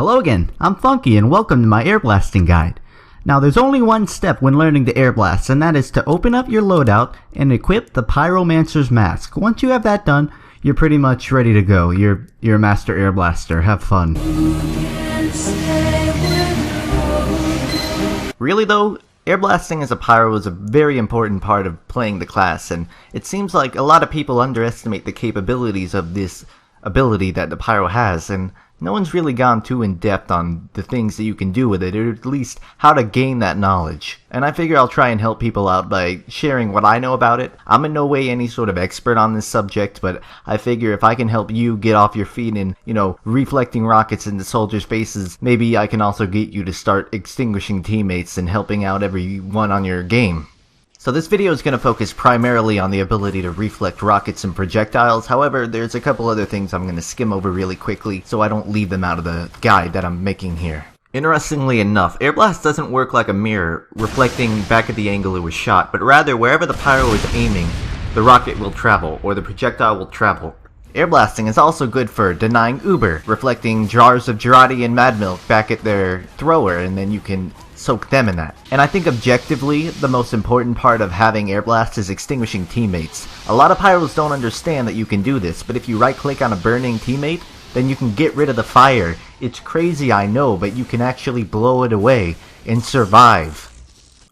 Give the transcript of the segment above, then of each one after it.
Hello again, I'm Funky and welcome to my airblasting guide. Now there's only one step when learning to airblast, and that is to open up your loadout and equip the Pyromancer's mask. Once you have that done, you're pretty much ready to go. You're a master airblaster. Have fun. Really though, airblasting as a pyro is a very important part of playing the class, and it seems like a lot of people underestimate the capabilities of this ability that the pyro has, and no one's really gone too in depth on the things that you can do with it, or at least how to gain that knowledge. And I figure I'll try and help people out by sharing what I know about it. I'm in no way any sort of expert on this subject, but I figure if I can help you get off your feet and, reflecting rockets into soldiers' faces, maybe I can also get you to start extinguishing teammates and helping out everyone on your game. So this video is going to focus primarily on the ability to reflect rockets and projectiles. However, there's a couple other things I'm going to skim over really quickly so I don't leave them out of the guide that I'm making here. Interestingly enough, airblast doesn't work like a mirror, reflecting back at the angle it was shot, but rather wherever the pyro is aiming, the rocket will travel, or the projectile will travel. Airblasting is also good for denying Uber, reflecting jars of Girardi and Mad Milk back at their thrower, and then you can soak them in that. And I think objectively, the most important part of having airblast is extinguishing teammates. A lot of pyros don't understand that you can do this, but if you right click on a burning teammate, then you can get rid of the fire. It's crazy, I know, but you can actually blow it away and survive.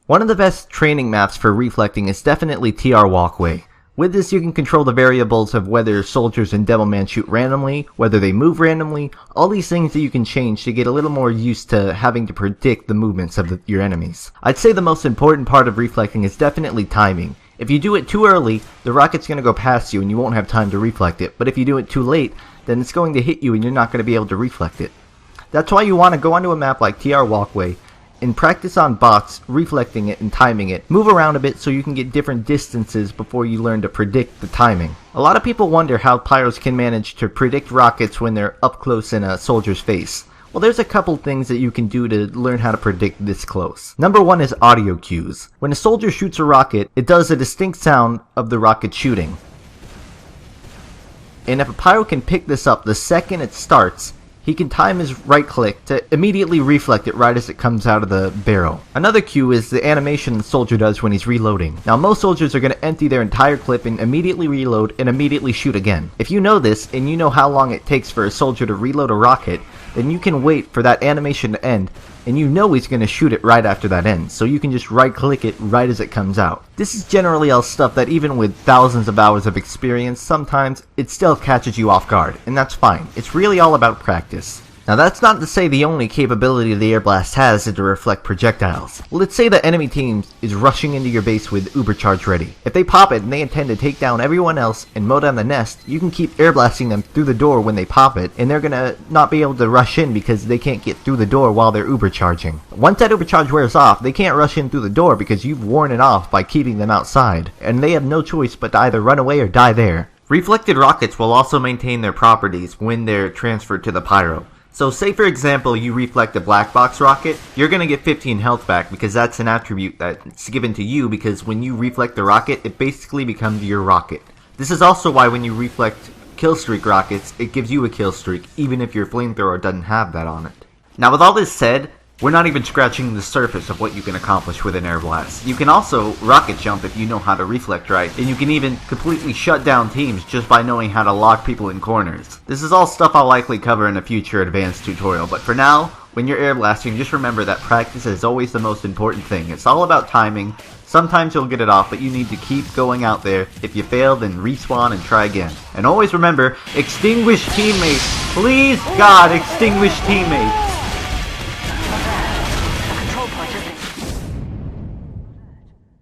One of the best training maps for reflecting is definitely TR Walkway. With this, you can control the variables of whether soldiers and Devilman shoot randomly, whether they move randomly, all these things that you can change to get a little more used to having to predict the movements of your enemies. I'd say the most important part of reflecting is definitely timing. If you do it too early, the rocket's going to go past you and you won't have time to reflect it, but if you do it too late, then it's going to hit you and you're not going to be able to reflect it. That's why you want to go onto a map like TR Walkway, and practice on bots, reflecting it and timing it. Move around a bit so you can get different distances before you learn to predict the timing. A lot of people wonder how pyros can manage to predict rockets when they're up close in a soldier's face. Well, there's a couple things that you can do to learn how to predict this close. Number one is audio cues. When a soldier shoots a rocket, it does a distinct sound of the rocket shooting. And if a pyro can pick this up the second it starts, he can time his right click to immediately reflect it right as it comes out of the barrel. Another cue is the animation the soldier does when he's reloading. Now most soldiers are going to empty their entire clip and immediately reload and immediately shoot again. If you know this and you know how long it takes for a soldier to reload a rocket, then you can wait for that animation to end, and you know he's going to shoot it right after that ends, so you can just right click it right as it comes out. This is generally all stuff that even with thousands of hours of experience, sometimes it still catches you off guard, and that's fine. It's really all about practice. Now that's not to say the only capability the airblast has is to reflect projectiles. Let's say the enemy team is rushing into your base with Ubercharge ready. If they pop it and they intend to take down everyone else and mow down the nest, you can keep airblasting them through the door when they pop it, and they're gonna not be able to rush in because they can't get through the door while they're Ubercharging. Once that Ubercharge wears off, they can't rush in through the door because you've worn it off by keeping them outside, and they have no choice but to either run away or die there. Reflected rockets will also maintain their properties when they're transferred to the pyro. So say for example you reflect a black box rocket, you're going to get 15 health back because that's an attribute that's given to you, because when you reflect the rocket, it basically becomes your rocket. This is also why when you reflect kill streak rockets, it gives you a kill streak even if your flamethrower doesn't have that on it. Now with all this said, we're not even scratching the surface of what you can accomplish with an airblast. You can also rocket jump if you know how to reflect right, and you can even completely shut down teams just by knowing how to lock people in corners. This is all stuff I'll likely cover in a future advanced tutorial, but for now, when you're airblasting, just remember that practice is always the most important thing. It's all about timing. Sometimes you'll get it off, but you need to keep going out there. If you fail, then respawn and try again. And always remember, extinguish teammates. Please, God, extinguish teammates.